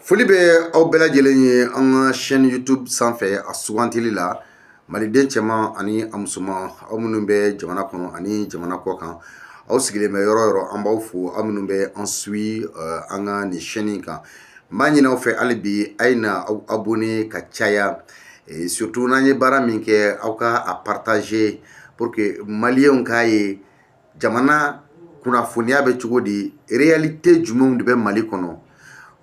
Foli bɛ aw bɛɛ lajɛlen ye an ka chaîne YouTube sanfɛ a sugantili la maliden cɛman ani a musoman aw minnu bɛ jamana kɔnɔ ani jamana kɔ kan aw sigilen bɛ yɔrɔ yɔrɔ an b'aw fo aw minnu bɛ an suit an ka nin chaîne kan n b'a ɲini aw fɛ hali bi a ye na aw abonné ka caya surtout n'an ye baara min kɛ aw ka a partager pour que maliyɛnw k'a ye jamana kunnafoniya bɛ cogo di réalité jumɛnw de bɛ Mali kɔnɔ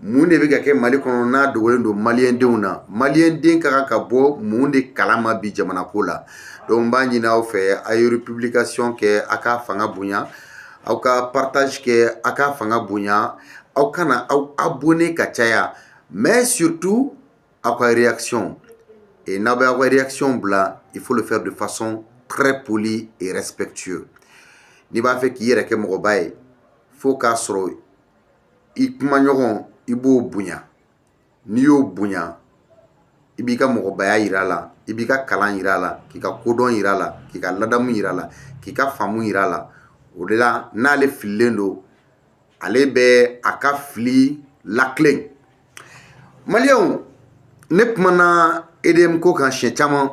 mun de bɛ ka kɛ Mali kɔnɔ n'a dogolen don maliyɛndenw na maliyɛnden ka kan ka bɔ mun de kalama bi jamana ko la donc n b'a ɲini aw fɛ a ye republication kɛ a ka fanga bonya aw ka partage kɛ a ka fanga bonya aw kana aw abonné ka caya mais surtout aw ka réaction et n'a bɛ aw ka réaction bila il faut le faire de façon très polie et respectueuse n'i b'a fɛ k'i yɛrɛ kɛ mɔgɔba ye fo k'a sɔrɔ i kumaɲɔgɔn i b'o bonya n'i y'o bonya i b'i ka mɔgɔbaya yira a la i b'i ka kalan yira a la k'i ka kodɔn yira a la k'i ka ladamu yira a la k'i ka faamu yira a la o de la n'ale fililen don ale bɛ a ka fili lakilen maliyɛnw ne kumana EDM ko kan siɲɛ caman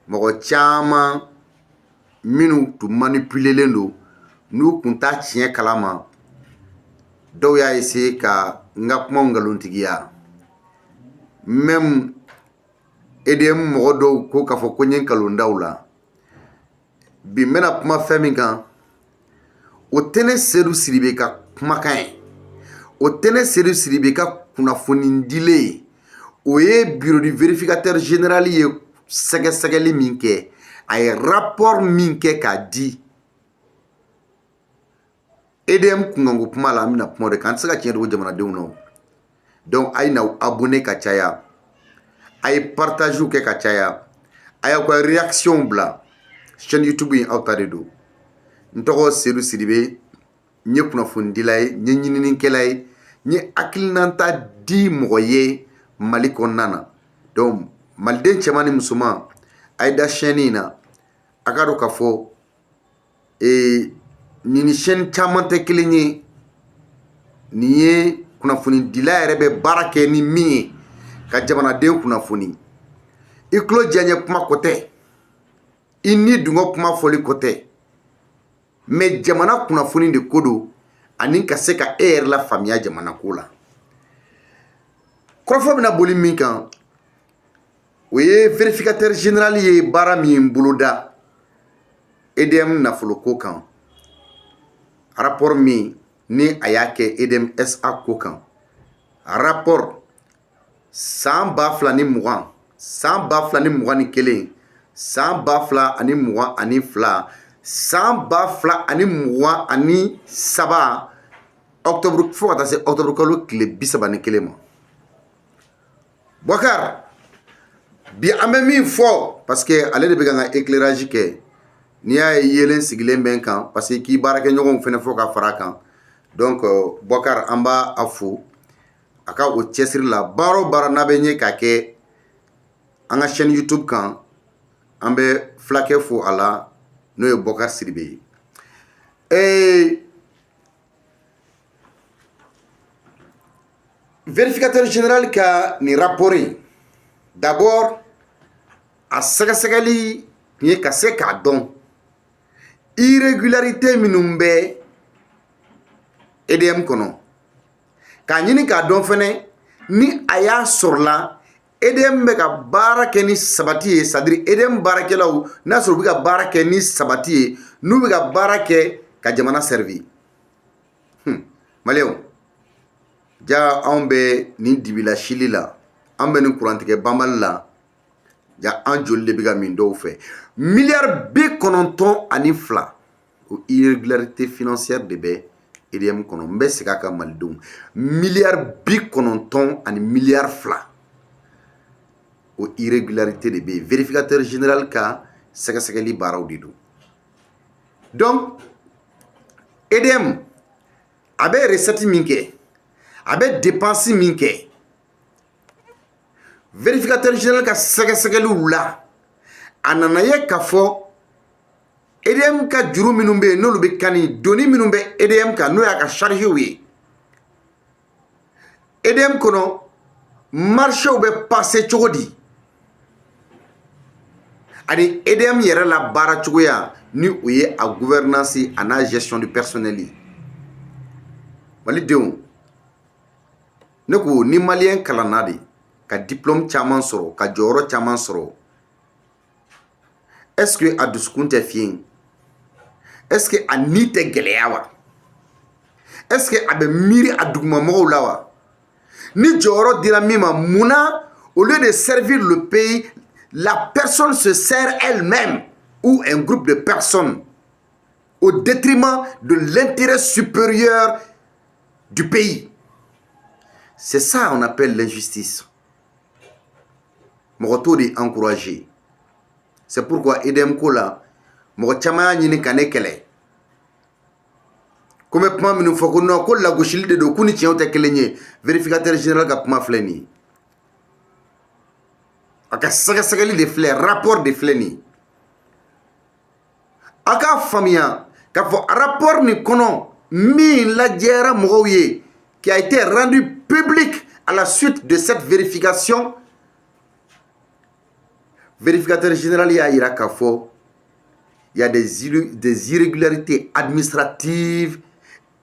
mɔgɔ caman minnu tun manipulelen don n'u kun t'a tiɲɛ kalama dɔw y'a essayer ka n ka kuma ngalontigiya même EDM mɔgɔ dɔw ko k'a fɔ ko n ye nkalon da u la bi n bɛna kuma fɛn min kan o tɛ ne Seydou Sidibe ka kumakan ye o tɛ ne Seydou Sidibe ka kunnafoni dilen ye o ye bureau du vérificateur général ye sɛgɛsɛgɛli min kɛ a ye rapport min kɛ k'a di EDM kunkanko kuma la an bɛna kuma o de kan an tɛ se ka tiɲɛ dogo jamanadenw na donc a ye n'aw abonné ka caya a ye partagew kɛ ka caya a y'aw ka réaction bila chaîne YouTube in aw ta de don n tɔgɔ Seydou Sidibe n ye kunnafonidila ye n ye ɲininikɛla ye n ye hakilinata di mɔgɔ ye Mali kɔnɔna na donc maliden cɛman ni musoman a ye da chaîne in na a ka dɔn k'a fɔ nin ni chaîne caman tɛ kelen ye nin ye kunnafonidila yɛrɛ bɛ baara kɛ ni min ye ka jamanaden kunnafoni i tulo diyaɲɛ kuma ko tɛ i ni dungɔ kuma fɔli ko tɛ mais jamana kunnafoni de ko don ani ka se ka e yɛrɛ la faamuya jamana ko la kɔrɔfɔ bɛna boli min kan o ye vérificateur général ye baara min boloda EDM nafolo ko kan rapport min ni a y'a kɛ EDM SA ko kan rapport san 2020 san 2021 san 2022 san 2023 octobre fo ka taa se octobre kalo tile 31 ma Boubacar bi an bɛ min fɔ parce que ale de bɛ ka n ka éclairage kɛ n'i y'a ye yelen sigilen bɛ n kan parce que k'i baarakɛɲɔgɔnw fana fɔ ka fara a kan donc Boubacar an b'a fo a ka o cɛsiri la baara o baara n'a bɛ ɲɛ k'a kɛ an ka chaîne YouTube kan an bɛ fulakɛ fo a la n'o ye Boubacar Sidibe ye vérificateur général ka nin rapport in d'abord a sɛgɛsɛgɛli tun ye ka se k'a dɔn irrégularité minnu bɛ EDM kɔnɔ k'a ɲini k'a dɔn fɛnɛ ni a y'a sɔrɔla EDM bɛ ka baara kɛ ni sabati ye c'est à dire EDM baarakɛlaw n'a sɔrɔ u bɛ ka baara kɛ ni sabati ye n'u bɛ ka baara kɛ ka jamana servi maliyɛnw ja anw bɛ nin dibila sili la an bɛ nin kurantigɛ banbali la ja an joli de bɛ ka min dɔw fɛ miliyari 92 o irrégularité financière de bɛ EDM kɔnɔ n bɛ segin a kan malidenw miliyari 92 o irrégularité de bɛ yen vérificateur général ka sɛgɛsɛgɛli baaraw de don donc EDM a bɛ recette min kɛ a bɛ dépense min kɛ vérificateur général ka sɛgɛsɛgɛliw la a nana ye k'a fɔ EDM ka juru minnu bɛ yen n'olu bɛ kani doni minnu bɛ EDM kan n'o y'a ka charge ye EDM kono marché ou be passé chogodi ani EDM yɛrɛ la baara cogoya ni o ye a gouvernance a n'a gestion du personnel ye malidenw ne ko ni malien kalanna de ka diplôme caman sɔrɔ ka jɔyɔrɔ caman sɔrɔ est-ce que a dusukun tɛ fiyen est-ce que a ni tɛ gɛlɛya wa est-ce que a bɛ miiri a dugumamɔgɔw la wa ni jɔyɔrɔ dira min ma munna au lieu de servir le pays la personne se sert elle-même ou un groupe de personnes au détriment de l'intérêt supérieur du pays. C'est ça qu'on appelle l'injustice. Mogoto de encourager. C'est pourquoi EDM Kola, mogo chama nyini kane kele. Comme pma minu foko no ko la goshili de do kuni tiens te kelenye vérificateur général ka pma fleni. Aka sagali de flé rapport de fleni. Aka famia ka fo rapport ni kono mi la jera mogoye qui a été rendu public à la suite de cette vérification. Vérificateur général ya ira ka fo il y a des irrégularités administratives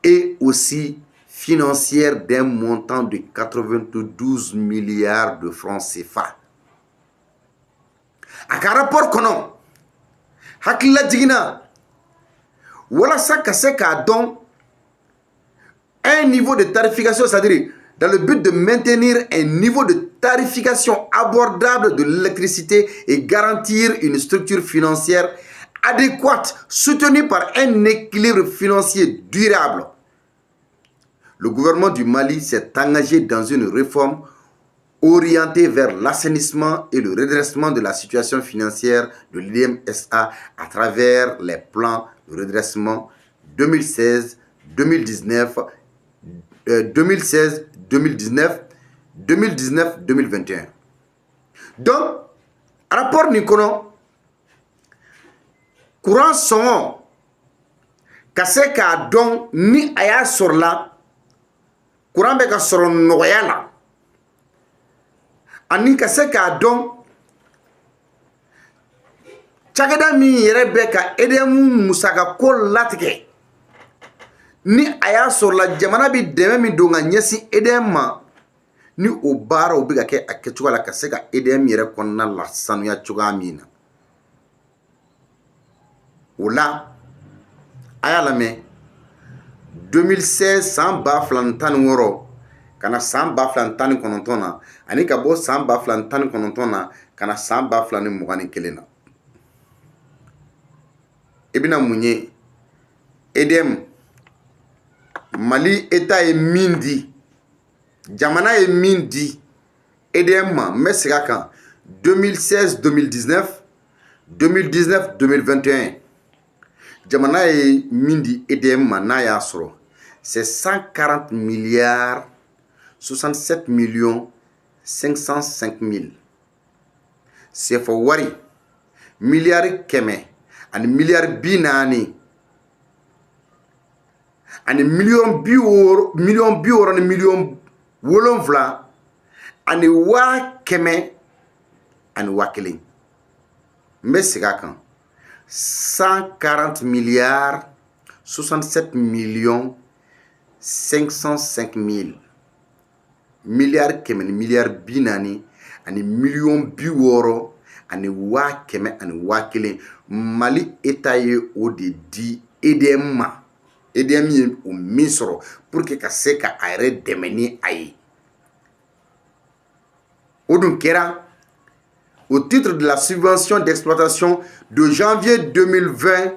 et aussi financières d'un montant de 92 milliards de francs CFA. Aka rapport kono hakila jigina wala saka seka don un niveau de tarification, c'est-à-dire dans le but de maintenir un niveau de tarification abordable de l'électricité et garantir une structure financière adéquate soutenue par un équilibre financier durable. Le gouvernement du Mali s'est engagé dans une réforme orientée vers l'assainissement et le redressement de la situation financière de l'IDM SA à travers les plans de redressement 2016, 2019, 2021. Donc, rapport Nikono, courant son, kase ka don ni aya sur la, courant beka sur noyala. Ani kase ka don chagada mi yere beka EDM musaka ko latike ni aya sur la jamana bi deme mi donga nyesi EDM ma ni o bara o biga ke akechuga la kase ka EDM yere konna la sanuya chuga amina ola aya la me 2016 san ba flantan woro kana san ba flantan konontona ani ka bo san ba flantan konontona kana san ba flani mugani kelena ibina munye EDM Mali État est mindi jamana est mindi EDM ma mesika kan 2016 2019 2019 2021 jamana est mindi EDM ma na ya soro c'est 140 milliards 67 millions 505 000 c'est for wari milliard keme and milliard binani and million bior and million wolonvla and wa keme and wakili mesiga kan 140 milliards 67 millions 505 000 milliard keme milliard binani and million bioro and wa keme and wakili Mali État ye o de di EDM ma EDM ye o min sɔrɔ pour que ka se ka a yɛrɛ dɛmɛ ni a ye o dun kɛra au titre de la subvention d'exploitation de janvier 2020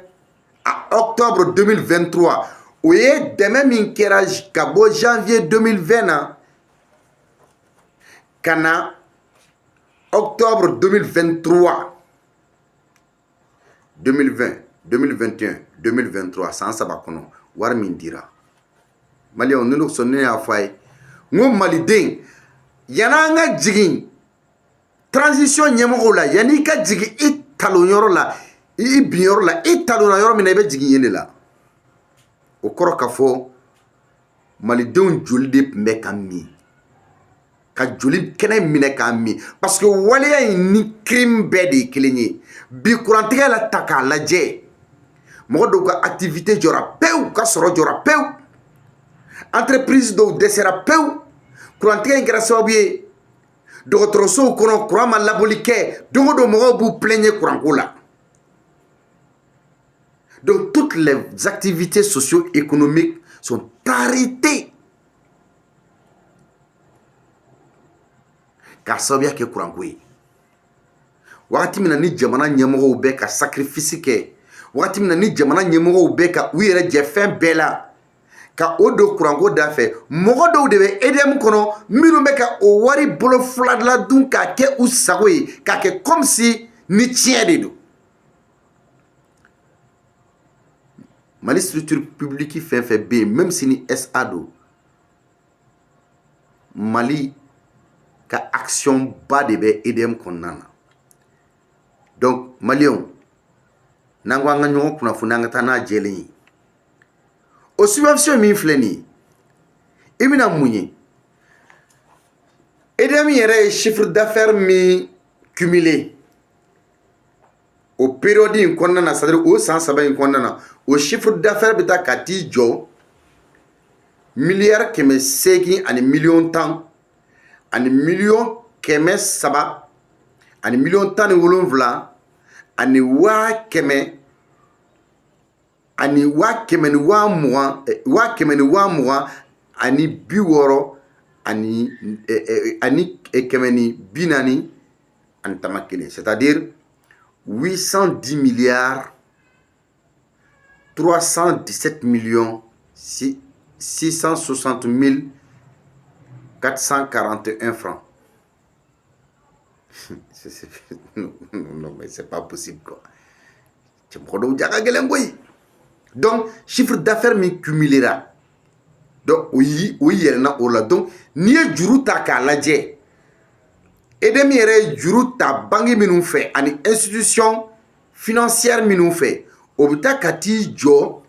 à octobre 2023 o ye dɛmɛ min kɛra ka bɔ janvier 2020 na ka na octobre 2023 2020, 2021, 2023, san saba kono war min dira Mali on nulu sonne ya fay ngo Mali den yana nga jigin transition nyemo la yani ka jigi italo yoro la I bioro la italo na yoro min be jigin yene la o koro ka fo Mali den joli de me kam mi ka joli kɛnɛ minɛ k'a min parce que waleya in ni crime bɛɛ de ye kelen ye bi kurantigɛ la ta k'a lajɛ mɔgɔ dɔw ka activité jɔra pewu ka sɔrɔ jɔra pewu entreprise dɔw dɛsɛra pewu kurantigɛ in kɛra sababu ye dɔgɔtɔrɔsow kɔnɔ kuran ma labɔli kɛ don o don mɔgɔw b'u plaignre kuranko la donc toutes les activités socio-économiques sont arrêtées k'a sababuya kɛ kuranko ye wagati min na ni jamana ɲɛmɔgɔw bɛ ka sacrifice kɛ wagati min na ni jamana ɲɛmɔgɔw bɛ ka u yɛrɛ jɛ fɛn bɛɛ la ka o don kuranko da fɛ mɔgɔ dɔw de bɛ EDM kɔnɔ minnu bɛ ka o wari bolo fila dun k'a kɛ u sago ye k'a kɛ comme si ni tiɲɛ de don Mali structure publique fɛn fɛn bɛ yen même si ni SA don Mali ka action ba de bɛ EDM kɔnɔna na donc maliyɛnw n'an ko an ka ɲɔgɔn kunnafoni an ka taa n'a jɛlen ye o subvention min filɛ nin ye i bɛna mun ye EDM yɛrɛ ye chiffre d'affaires min cumulé o période in kɔnɔna na c'est-à-dire o san saba in kɔnɔna na o chiffre d'affaires bɛ taa ka t'i jɔ miliyari 800 ani miliyɔn 10 ani miliyɔn 300 ani miliyɔn 17 ani 100,000 ani 120,000 120,000 ani 60 ani 140 ani tama kelen c'est-à-dire 810 milliards 317 millions 660 441 francs. Non, mais c'est pas possible quoi. Donc, chiffre d'affaires mi cumulera. Donc, oui, il y en a donc, ni juru ta ka lajɛ EDM yɛrɛ juru ta banque minnu fɛ ani institution financière minnu fɛ o bɛ taa ka t'i jɔ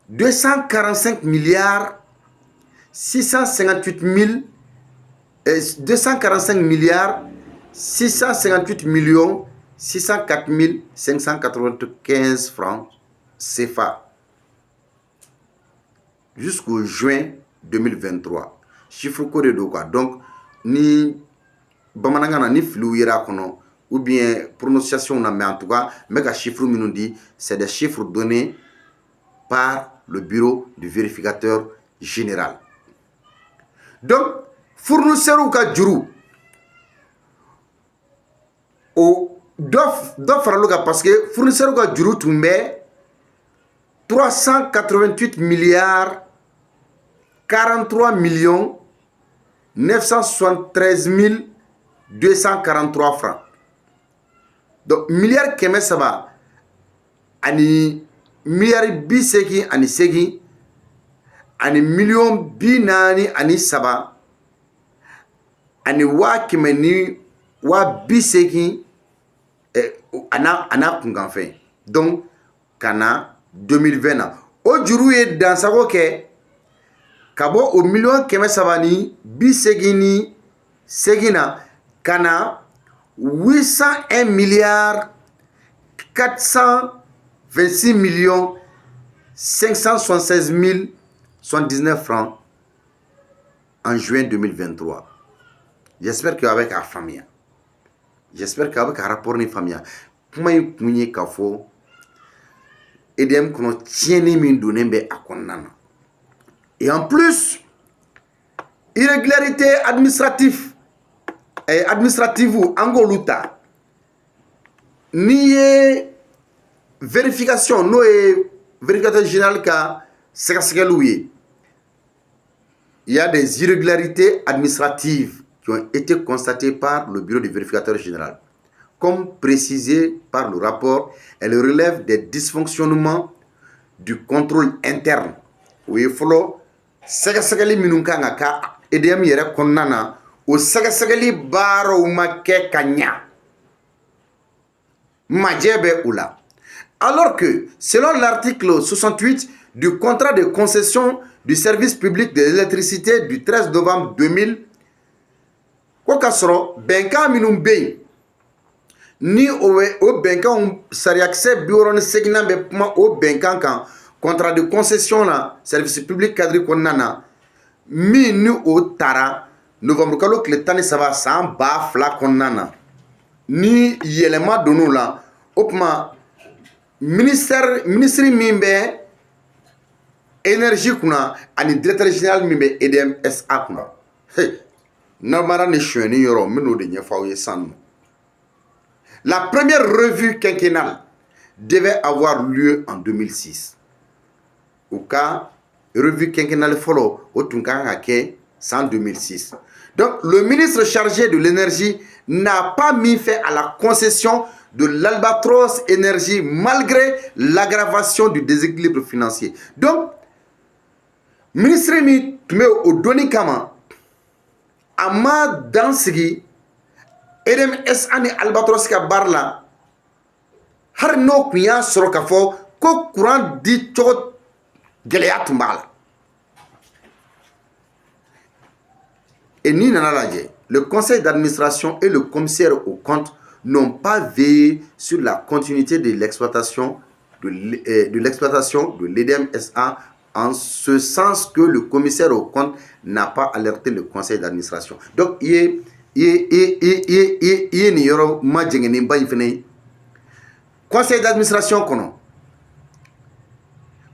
245 milliards 658 000 245 milliards 658 millions 604 595 francs CFA jusqu'au juin 2023. Chiffre codé de quoi? Donc, ni bamanangana ni flou yera kono ou bien prononciation na mais en tout cas, mais chiffre nous dit c'est des chiffres donnés par le bureau du vérificateur général. Donc, fournisseur ou ka juru o doit faire parce que fournisseur ou ka juru tumbe 388 milliards 43 millions 973 243 francs. Donc, milliard keme saba ani milliard biseki ani segi ani million binani ani saba ani wa keme ni wa biseki ana kunganfɛ. Donc, kana 2020 na o juru ye dansago kɛ ka bɔ o million kɛmɛ saba ni bisegi ni segi na kana 801 milliards 426 millions 576 079 francs en juin 2023. J'espère qu'avec la famille, j'espère qu'avec un rapport ni famille, comment il peut k'a fɔ EDM kono tieni min donnen bɛ a kɔnɔna na. Et en plus, irrégularité administrative angolu ta ni ye vérification n'o ye vérificateur général ka sɛgɛsɛgɛliw ye. Il y a des irrégularités administratives qui ont été constatées par le bureau du vérificateur général. Comme précisé par le rapport, elle relève des dysfonctionnements du contrôle interne. Oui, follow. Sɛgɛsɛgɛli minnu kan ka kɛ EDM yɛrɛ kɔnɔna na o sɛgɛsɛgɛli baaraw ma kɛ ka ɲa majɛ bɛ u la. Alors que selon l'article 68 du contrat de concession du service public de l'électricité du 13 novembre 2000 ko ka sɔrɔ bɛnkan minnu bɛ yen ni o bɛnkanw sariyakisɛ 68 bɛ kuma o bɛnkan kan contrat de concession na service public cadre kɔnɔna na min ni o taara novembre kalo tile 13 san 2000 kɔnɔna na ni yɛlɛma donn'o la o tuma ministre min bɛ énergie kunna ani directeur général min bɛ EDMSA kunna namara ni suɲɛni yɔrɔ n bɛn'o de ɲɛfɔ aw ye sisan nɔ. La première revue quinquennale devait avoir lieu en 2006. Au cas, revue quinquennale folo, au en 2006. Donc, le ministre chargé de l'énergie n'a pas mis fait à la concession de l'Albatros Énergie malgré l'aggravation du déséquilibre financier. Donc, ministre mi tume o doni kama ama dansigi EDMSA ni Albatros ka baara la har n'o kun y'a sɔrɔ k'a fɔ ko courant di cogo gɛlɛya tun b'a la. Et ni nana lajɛ, le conseil d'administration et le commissaire aux comptes n'ont pas veillé sur la continuité de l'exploitation de l'EDMSA en ce sens que le commissaire aux comptes n'a pas alerté le conseil d'administration. Donc, il y a conseil d'administration kono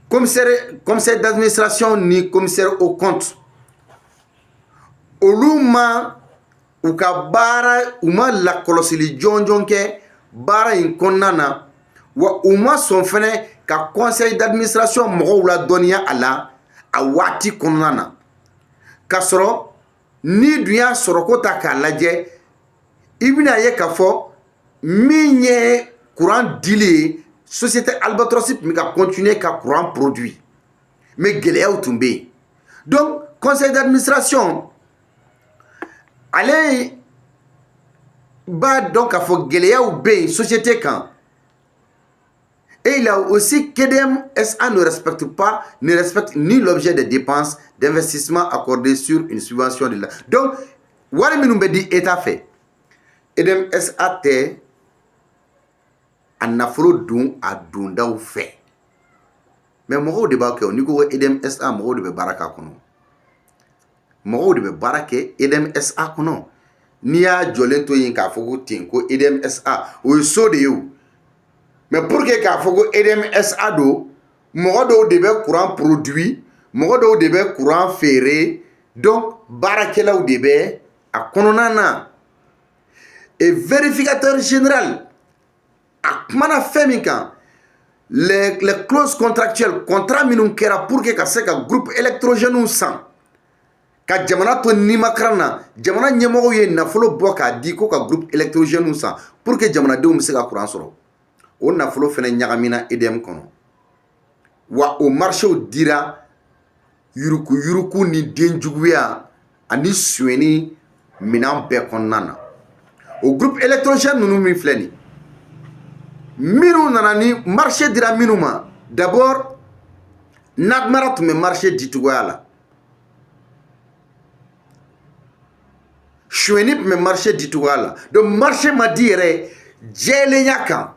commissaire d'administration ni commissaire au compte oluma uka bara uma la kolosili jonjon ke bara in konnana wa uma son fene ka conseil d'administration mo la donia ala a wati konnana kasoro ni duya soroko ta ka lajɛ ibina ye ka fɔ min ye courant dili société Albatros mi ka continuer ka courant produit mais gɛlɛyaw tun bɛ yen. Donc conseil d'administration ale b'a dɔn k'a fɔ gɛlɛyaw bɛ yen société kan. Et il a aussi qu'EDMSA ne respecte ni l'objet des dépenses d'investissement accordées sur une subvention de la. Donc, wari minnu bɛ di État fɛ, EDMSA tɛ a nafolo dun a dondaw fɛ. Mais mɔgɔw de b'a kɛ o, n'i ko EDMSA mɔgɔw de bɛ baara k'a kɔnɔ. Mɔgɔw de bɛ baara kɛ EDMSA kɔnɔ. N'i y'a jɔlen to yen k'a fɔ ko ten ko EDMSA o ye so de ye o. Mais pour que k'a fɔ ko EDMSA do mɔgɔ dɔw de bɛ courant produit mɔgɔ dɔw de bɛ courant feere donc baarakɛlaw de bɛ a kɔnɔna na. Et vérificateur général a kumana fɛn min kan les clauses contractuelles contrat minnu kɛra pour que ka se ka groupe électrogène san ka jamana to nimakaran na jamana ɲɛmɔgɔw ye nafolo bɔ k'a di ko ka groupe électrogène san pour que jamanadenw bɛ se ka courant sɔrɔ. O nafolo fɛnɛ ɲagamina EDM kɔnɔ wa o marché dira yuruku ni denjuguya ani suɲɛni minan bɛɛ kɔnɔna na. O groupe électrogène ninnu min filɛ nin minnu nana ni marché dira minnu ma d'abord Natmara tun bɛ marché di cogoya la, suɲɛni tun bɛ marché di cogoya la. Donc marché ma di yɛrɛ jɛlenya kan.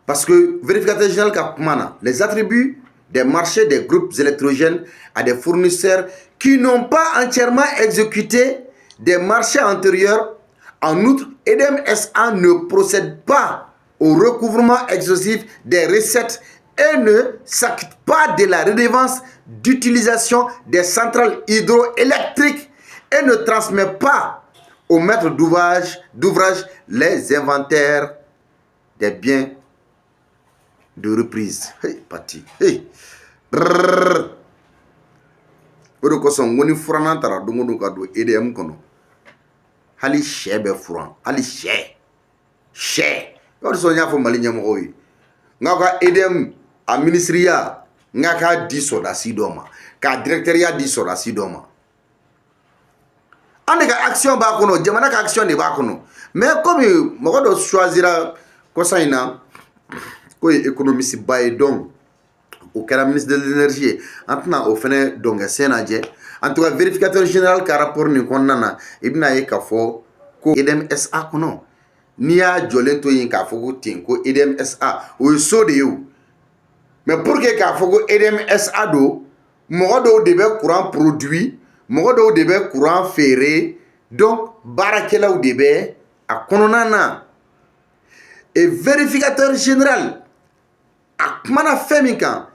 Parce que vérificateur général Kapmana, les attributs des marchés des groupes électrogènes à des fournisseurs qui n'ont pas entièrement exécuté des marchés antérieurs. En outre, EDMSA ne procède pas au recouvrement exhaustif des recettes et ne s'acquitte pas de la redevance d'utilisation des centrales hydroélectriques et ne transmet pas au maître d'ouvrage les inventaires des biens de reprise. Hey, parti. Hey. Odo kosɔn n ko ni furanna taara don o don ka don EDM kɔnɔ hali sɛ bɛ furan hali sɛ o de sɔn n y'a fɔ Mali ɲɛmɔgɔw ye n k'aw ka EDM a ministiriya n k'a k'a di sɔrɔdasi dɔ ma k'a directeuriya di sɔrɔdasi dɔ ma. An de ka action b'a kɔnɔ jamana ka action de b'a kɔnɔ mais comme mɔgɔ dɔ choisira kɔsa in na ko ye économiste ba ye donc o kɛra ministre de l'énergie ye an tɛna o fɛnɛ dɔnkɛ sen lajɛ En tout cas, vérificateur général ka rapport ni kɔnɔna na i bɛna ye k'a fɔ ko EDMSA kɔnɔ n'i y'a jɔlen to yen k'a fɔ ko ten ko EDMSA o ye so de ye o. Mais pour que k'a fɔ ko EDMSA don mɔgɔ dɔw de bɛ courant produit mɔgɔ dɔw de bɛ courant feere donc baarakɛlaw de bɛ a kɔnɔna na. Et vérificateur général a kumana fɛn min kan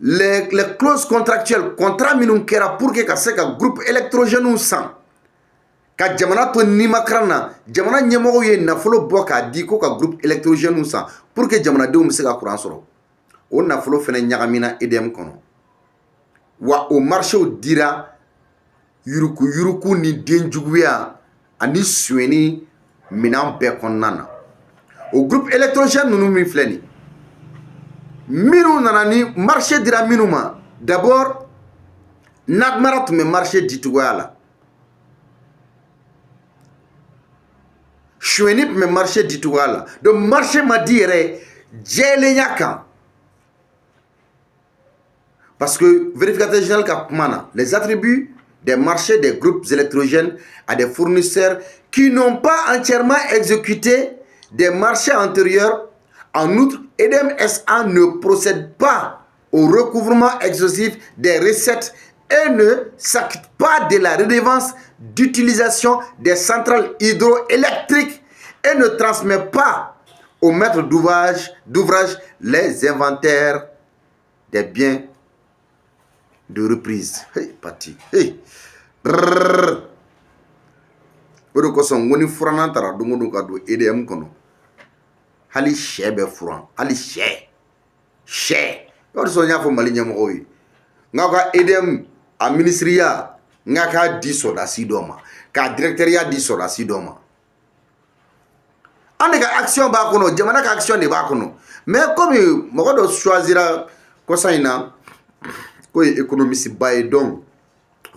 les clauses contractuelles contrat minnu kɛra pour que ka se ka groupe électrogène san ka jamana to nimakran na jamana ɲɛmɔgɔw ye nafolo bɔ k'a di ko ka groupe électrogène san pour que jamanadenw bɛ se ka courant sɔrɔ. O nafolo fɛnɛ ɲagamina EDM kɔnɔ wa o marché dira yuruku yuruku ni denjuguya ani suɲɛni minan bɛɛ kɔnɔna na. O groupe électrogène ninnu min filɛ nin minnu nana ni marché dira minnu ma d'abord Nadmara tun bɛ marché di cogoya la, suɲɛni tun bɛ marché di cogoya la, donc marché ma di yɛrɛ jɛlenya kan. Parce que vérificateur général ka kuma na les attributs des marchés des groupes électrogènes à des fournisseurs qui n'ont pas entièrement exécuté des marchés antérieurs. En outre, EDMSA ne procède pas au recouvrement exhaustif des recettes et ne s'acquitte pas de la redevance d'utilisation des centrales hydroélectriques et ne transmet pas au maître d'ouvrage les inventaires des biens de reprise. Hey, parti. Hey. O ko son ngoni furana tara dungu ka do EDM kono. Hali sɛ bɛ furan, hali sɛ. O de sɔn y'a fɔ Mali ɲɛmɔgɔw ye. Nka ka EDM a ministriya nka k'a di sɔrɔdasi dɔ ma, k'a directeuriya di sɔrɔdasi dɔ ma. An de ka action b'a kɔnɔ, jamana ka action de b'a kɔnɔ. Mais comme mɔgɔ dɔ choisira kɔsa in na ko ye économiste ba ye donc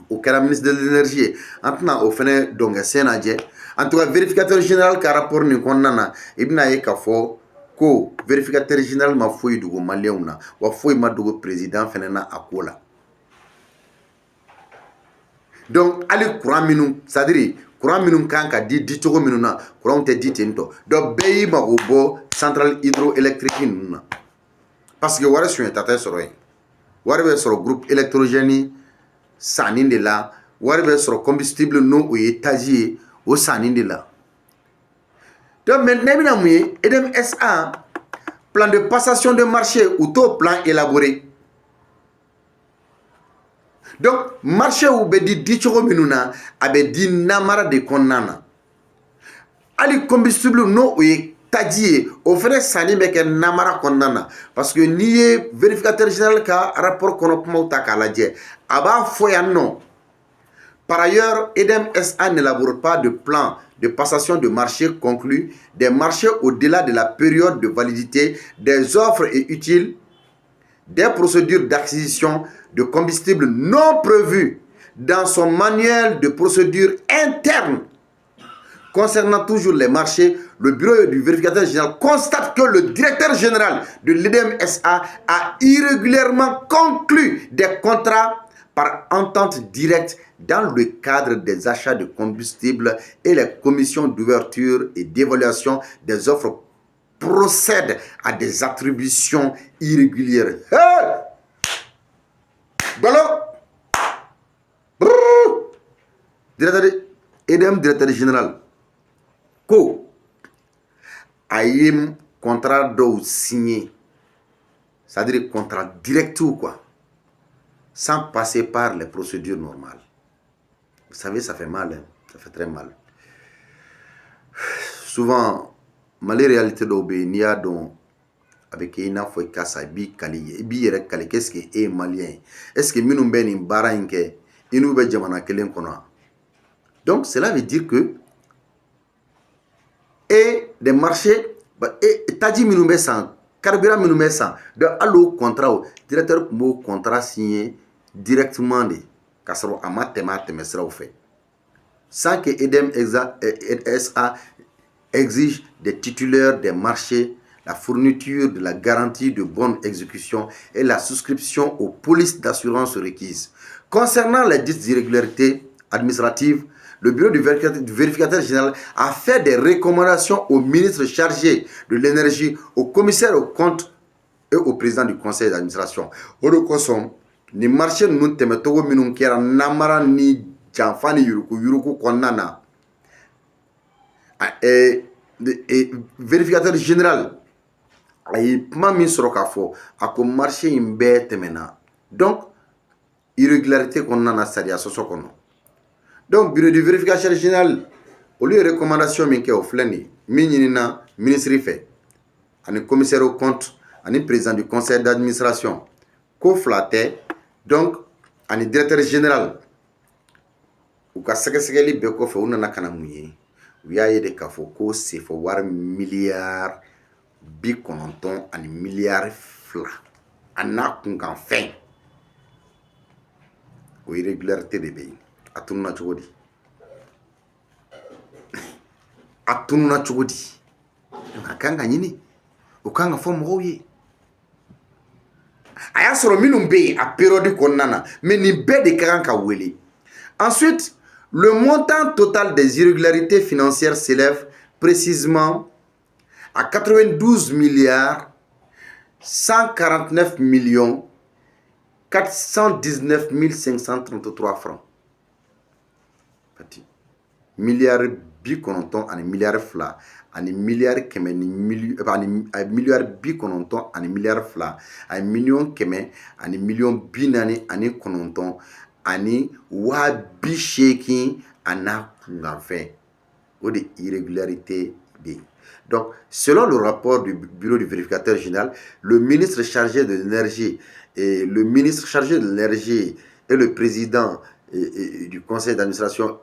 o kɛra ministre de l'énergie ye, an tɛna o fɛnɛ dɔnkɛ lajɛ. En tout cas, vérificateur général ka rapport nin kɔnɔna na i bɛna ye k'a fɔ ko vérificateur général ma foyi dogo maliyɛnw na wa foyi ma dogo président fɛnɛ na a ko la. Donc hali courant minnu c'est à dire courant minnu kan ka di cogo minnu na courant tɛ di ten tɔ. Donc bɛɛ y'i mago bɔ centrale hydroélectrique ninnu na parce que wari suɲɛta tɛ sɔrɔ yen. Wari bɛ sɔrɔ groupe électrogène sanni de la, wari bɛ sɔrɔ combustible n'o o ye taji ye o sanni de la. Donc maintenant bɛna mun ye EDMSA plan de passation de marché ou t'o plan élaboré. Donc marché ou bɛ di cogo minnu na a bɛ di namara de kɔnɔna na. Hali combustible n'o o ye taji ye o fɛnɛ sanni bɛ kɛ namara kɔnɔna na parce que n'i ye vérificateur général ka rapport kɔnɔ kumaw ta k'a lajɛ a b'a fɔ yan nɔ. Par ailleurs, EDMSA n'élabore pas de plan de passation de marché conclu des marchés au-delà de la période de validité des offres et utiles des procédures d'acquisition de combustible non prévues dans son manuel de procédure interne. Concernant toujours les marchés, le bureau du vérificateur général constate que le directeur général de l'EDMSA a irrégulièrement conclu des contrats par entente directe dans le cadre des achats de combustible et les commissions d'ouverture et d'évaluation des offres procèdent à des attributions irrégulières. Hey! Balo! Directeur général. Ko a ye contrat dɔw signé, c'est-à-dire contrat direct ou quoi, sans passer par les procédures normales. Vous savez, ça fait mal, hein? Ça fait très mal. Souvent, Mali réalité dɔw bɛ yen n'i y'a dɔn a bɛ kɛ i n'a fɔ i ka sa i b'i kali i b'i yɛrɛ kali qu'est-ce que e ye maliyɛn ye est-ce que minnu bɛ nin baara in kɛ i n'u bɛ jamana kelen kɔnɔ. Donc cela veut dire que et des marchés et taji minnu bɛ san carburant minnu bɛ san donc hali o contrat directeur tun b'o contrat signé directement de k'a sɔrɔ a ma tɛmɛ a tɛmɛsiraw fɛ sans que EDMSA exige des titulaires des marchés la fourniture de la garantie de bonne exécution et la souscription aux polices d'assurance requises. Concernant les dites irrégularités administratives, le bureau du vérificateur général a fait des recommandations au ministre chargé de l'énergie, au commissaire aux comptes et au président du conseil d'administration. O kosɔn ni marché ninnu tɛmɛcogo minnu kɛra namara ni janfa ni yuruku kɔnɔna na vérificateur général a ye kuma min sɔrɔ k'a fɔ a ko marché in bɛɛ tɛmɛna donc irrégularité kɔnɔna na sariya sɔsɔ kɔnɔ donc bureau du vérificateur général olu ye recommandation min kɛ o filɛ nin ye min ɲinina ministre fɛ ani commissaire aux comptes ani président du conseil d'administration ko fila tɛ donc ani directeur général u ka sɛgɛsɛgɛli bɛɛ kɔfɛ u nana ka na mun ye u y'a ye de k'a fɔ ko sefo wari miliyari 90 ani miliyari 2 a n'a kunkan fɛn o irrégularité de bɛ yen a tununa cogo di a tununa cogo di a kan ka ɲini o kan ka fɔ mɔgɔw ye a y'a sɔrɔ minnu bɛ yen a période kɔnɔna na mais nin bɛɛ de ka kan ka wele. Ensuite, le montant total des irrégularités financières s'élève précisément à 92 milliards 149 millions 419 533 francs. Milliards bikononton ani milliards fla ani milliards kɛmɛ ni milliards bikononton ani milliards fla ani million kɛmɛ ani million binani ani kononton ani waa bi seegin a n'a kunkanfɛn o de irrégularité de. Donc, selon le rapport du bureau du vérificateur général, le ministre chargé de l'énergie et le président du conseil d'administration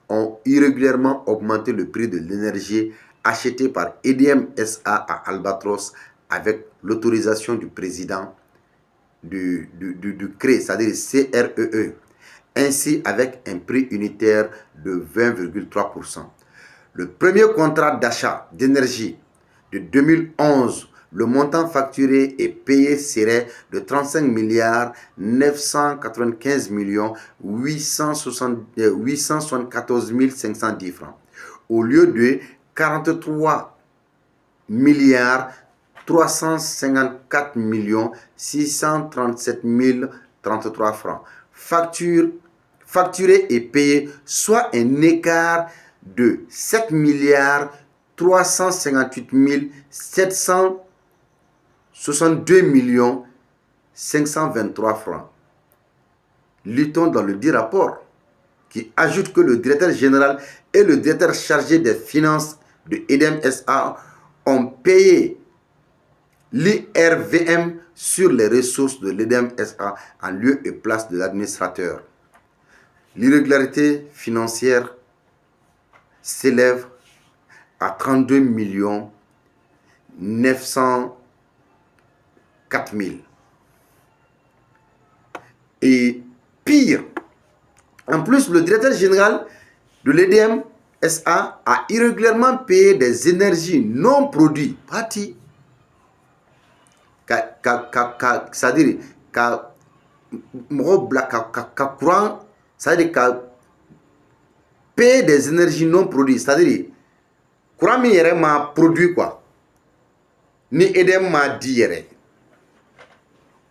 ont irrégulièrement augmenté le prix de l'énergie acheté par EDM SA à Albatros avec l'autorisation du président du CRE, c'est-à-dire CREE, ainsi avec un prix unitaire de 20,3%. Le premier contrat d'achat d'énergie de 2011, le montant facturé et payé serait de 35 milliards 995 millions 874 510 francs au lieu de 43 milliards 354 millions 637 033 francs facturé et payé, soit un écart de 7 milliards 358 762 millions 523 francs. Lit-on dans le dit rapport qui ajoute que le directeur général et le directeur chargé des finances de EDM SA ont payé l'IRVM sur les ressources de l'EDM SA en lieu et place de l'administrateur. L'irrégularité financière s'élève à 32 millions 904 000. Et pire, en plus, le directeur général de l'EDM SA a irrégulièrement payé des énergies non produites. Parti. C'est-à-dire ka courant, c'est-à-dire ka payer des énergies non produites, c'est-à-dire courant mi yɛrɛ ma produit quoi, ni EDM ma di yɛrɛ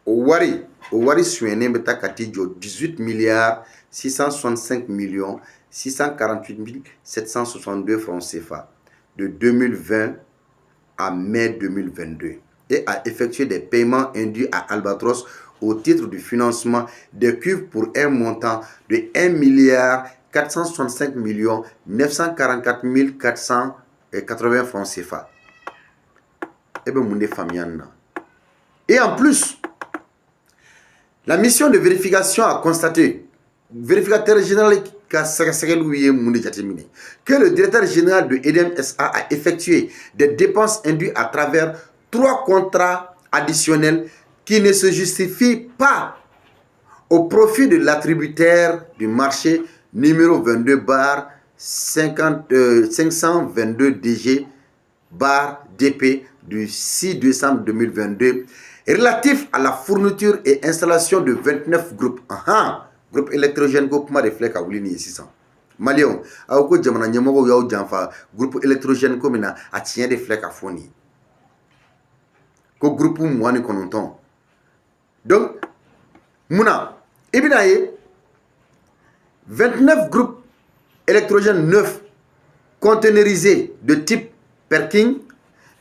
o wari suɲɛnen bɛ taa ka t'i jɔ 18 milliards 665 millions 648 762 francs CFA de 2020 à mai 2022 et a effectué des paiements induits à Albatros au titre du financement des cuves pour un montant de 1 milliard 465 millions 944 480 francs CFA. Et en plus, la mission de vérification a constaté, vérificateur général que le directeur général de EDM SA a effectué des dépenses induites à travers 3 contrats additionnels qui ne se justifient pas au profit de l'attributaire du marché numéro 22 bar 522 DG bar DP du 6 décembre 2022 relatif à la fourniture et installation de 29 groupes groupe électrogène ko kuma de filɛ ka wuli nin ye sisan. Maliyɛnw aw ko jamana ɲɛmɔgɔw y'aw janfa groupe électrogène ko min na a tiɲɛ de filɛ ka fɔ nin ye. Ko groupe 29. Donc munna i bɛna ye 29 groupes électrogènes neufs conteneurisés de type Perking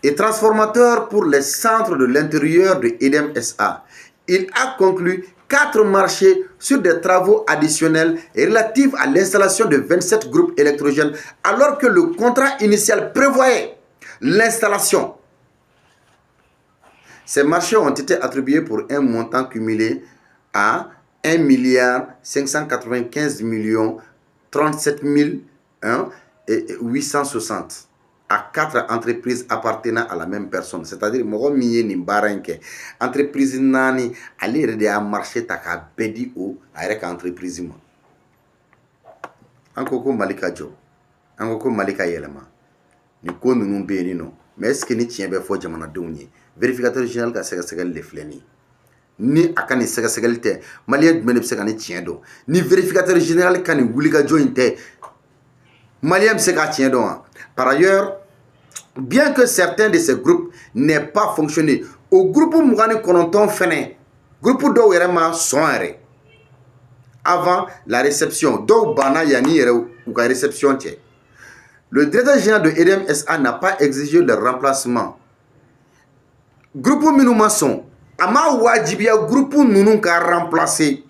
et transformateurs pour les centres de l'intérieur de EDEM SA. Il a conclu 4 marchés sur des travaux additionnels relatifs à l'installation de 27 groupes électrogènes alors que le contrat initial prévoyait l'installation. Ces marchés ont été attribués pour un montant cumulé à 1 595 37 860 à 4 entreprises appartenant à la même personne. C'est-à-dire, mɔgɔ min ye nin baara in kɛ, entreprise 4 ale yɛrɛ de y'a marché ta k'a bɛɛ di a yɛrɛ ka entreprise ma. An ko ko Mali ka jɔ, an ko ko Mali ka yɛlɛma, nin ko ninnu bɛ yen nɔ, mais est-ce que ni tiɲɛ bɛ fɔ jamanadenw ye? Vérificateur général ka sɛgɛsɛgɛli de filɛ nin ye. Ni a ka nin sɛgɛsɛgɛli tɛ, maliyɛn jumɛn de bɛ se ka nin tiɲɛ dɔn? Ni vérificateur général ka nin wulikajɔ in tɛ, maliyɛn bɛ se k'a tiɲɛ dɔn wa? Par ailleurs, bien que certains de ces groupes n'aient pas fonctionné, au groupe 29 fɛnɛ, groupe dɔw yɛrɛ ma sɔn yɛrɛ avant la réception, dɔw banna yanni yɛrɛ u ka réception cɛ. Le directeur général de EDEM SA n'a pas exigé leur remplacement. Groupe minnu ma sɔn, a ma wajibiya groupe ninnu ka remplacer.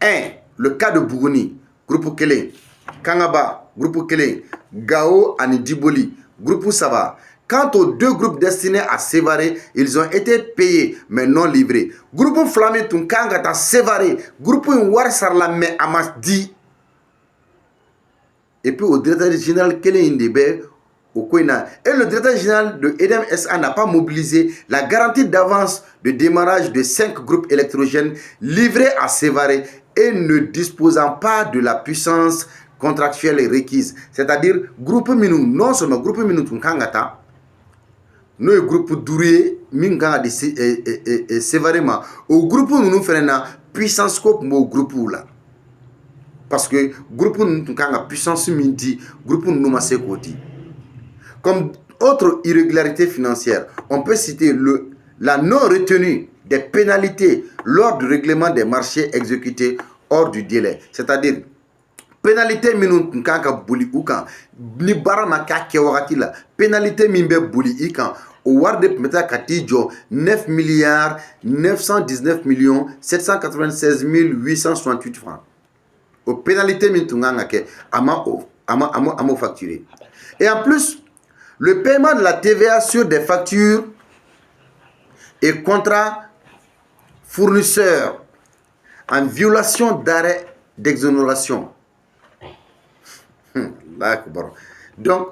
1. Le cas de Buguni, groupe 1, Kangaba, groupe 1, Gao ani Diboli, groupe 3. Quant aux 2 groupes destinés à Sévaré, ils ont été payés mais non livrés. Groupe Flami tun kan ka taa Sévaré, groupe in wari sarala mais a ma di. Et puis au directeur général kelen in de bɛ au ko in na. Et le directeur général de EDEM SA n'a pas mobilisé la garantie d'avance de démarrage de 5 groupes électrogènes livrés à Sévaré et ne disposant pas de la puissance contractuelle requise. C'est-à-dire, groupe minnu, non seulement groupe minnu tun kan ka taa, n'o ye groupe 5 ye min kan ka di Sévaré ma, o groupe ninnu fɛnɛ na puissance ko tun b'o groupe la. Parce que groupe ninnu tun kan ka puissance min di, groupe ninnu ma se k'o di. Comme autre irrégularité financière, on peut citer la non-retenue des pénalités lors du règlement des marchés exécutés hors du délai. C'est-à-dire, pénalité minnu tun kan ka boli u kan ni baara ma k'a kɛ wagati la, pénalité min bɛ boli i kan, o wari de tun bɛ taa ka t'i jɔ 9 919 796 868 francs. O pénalité min tun kan ka kɛ, a m'o facturer. Et en plus, le paiement de la TVA sur des factures et contrats fournisseurs en violation d'arrêt d'exonération. Donc,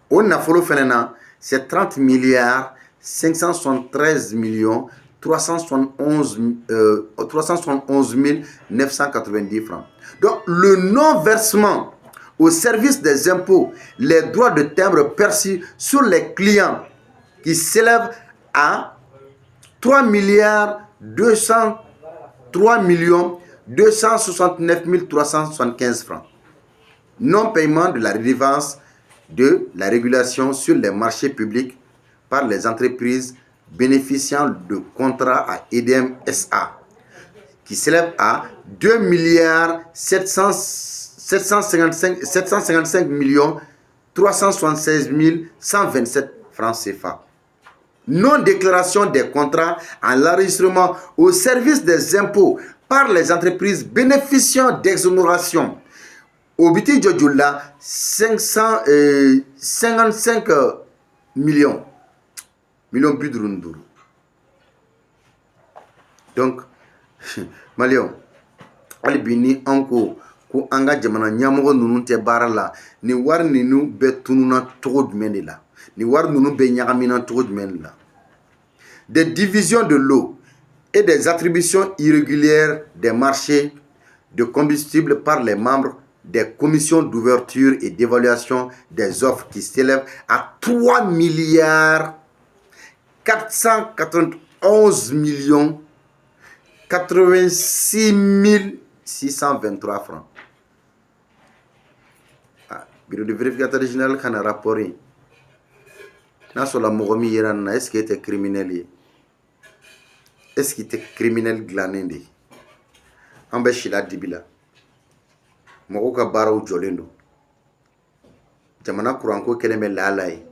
au nafolo fenena, c'est 30 573 371 990 francs. Donc, le non-versement au service des impôts, les droits de timbre perçus sur les clients qui s'élèvent à 3 269 375 francs. Non-paiement de la redevance de la régulation sur les marchés publics par les entreprises bénéficiant de contrats à EDEM SA, qui s'élève à 2 755 376 127 francs CFA. Non-déclaration des contrats à l'enregistrement au service des impôts par les entreprises bénéficiant d'exonération. Au biti Djodjoula, 555 millions bidrundur. Donc, Malion, Alibini, Anko, ko anga jamana ɲamɔgɔ ninnu tɛ baara la, ni wari ninnu bɛ tununa cogo jumɛn de la, ni wari ninnu bɛ ɲagamina cogo jumɛn de la. Des divisions de l'eau et des attributions irrégulières des marchés de combustible par les membres des commissions d'ouverture et d'évaluation des offres qui s'élèvent à 3 491 86 623 francs. Bureau de vérificateur général kana rapport n'a sur la mogomi yeran est-ce qu'il était criminel? Est-ce qu'il était criminel glané de? An bɛ sila dibi la mɔgɔw ka baaraw jɔlen don jamana kuranko kɛlen bɛ laala ye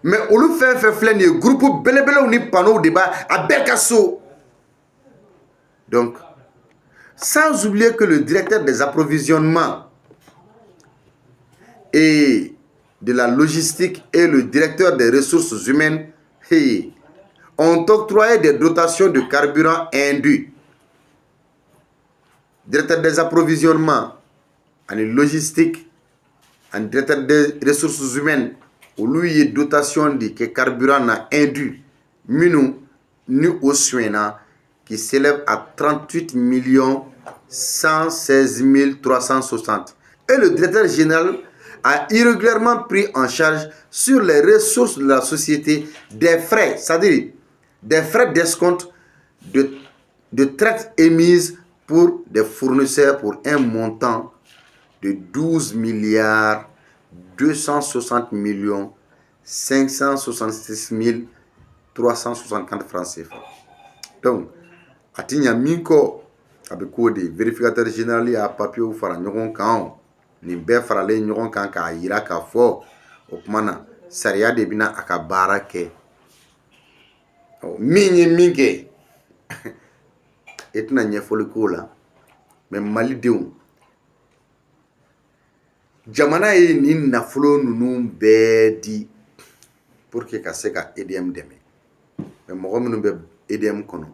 mais olu fɛn fɛn filɛ nin ye groupe belebelew ni panneaux de b'a a bɛɛ ka so. Donc sans oublier que le directeur des approvisionnements et de la logistique et le directeur des ressources humaines ont octroyé des dotations de carburant induits. Directeur des approvisionnements, en logistique, en directeur des ressources humaines, où lui y dotation de carburant na indu, minou, ni au soin qui s'élève à 38 116 360. Et le directeur général a irrégulièrement pris en charge sur les ressources de la société des frais, c'est-à-dire des frais d'escompte de traite émises pour des fournisseurs pour un montant de 12 milliards 260 millions 566 364 francs CFA. Donc, Atinya Minko, avec des vérificateurs généraux à papier ou fara nyogon kan ni be farale nyogon kan ka yira ka fo o kumana sariya de bina aka baara kɛ min ye min kɛ et tɛna ɲɛfɔli k'o la mais malidenw jamana ye ni nafolo ninnu bɛɛ di pour que ka se ka EDM dɛmɛ mais mɔgɔ minnu bɛ EDM kɔnɔ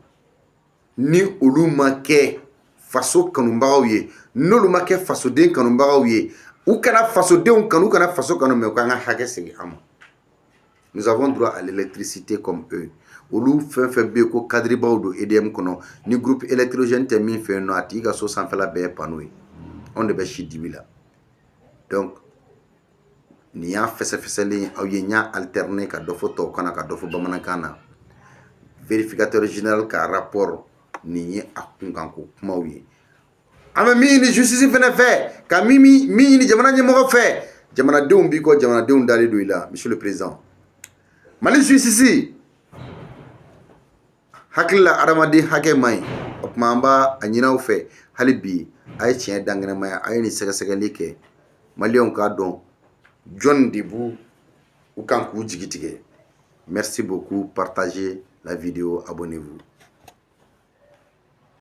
ni olu ma kɛ faso kanubagaw ye n'olu ma kɛ fasoden kanubagaw ye u kana fasodenw kanu u kana faso kanu mais u ka an ka hakɛ segin an ma. Nous avons droit à l'électricité comme eux. Olu fɛn fɛn bɛ ko kadiribaw don EDM kɔnɔ ni groupe électrogène tɛ min fɛ yen nɔ a tigi ka so sanfɛla bɛɛ ye panneau ye anw de bɛ si dibi la. Donc nin y'a fɛsɛfɛsɛlen aw ye n y'a alterner ka dɔ fɔ tubabukan na ka dɔ fɔ bamanankan na. Vérificateur général ka rapport nin ye a kunkanko kumaw ye. An bɛ min ɲini justice fɛnɛ fɛ ka min ɲini jamana ɲɛmɔgɔ fɛ jamanadenw b'i kɔ jamanadenw dalen don i la monsieur le président. Mali justice hakilila adamaden hakɛ man ɲi o tuma an b'a ɲini aw fɛ hali bi a ye tiɲɛ dangɛnɛmaya a ye nin sɛgɛsɛgɛli kɛ maliyɛnw k'a dɔn jɔn de b'u kan k'u jigi tigɛ. Merci beaucoup, partagez la vidéo, abonnez-vous.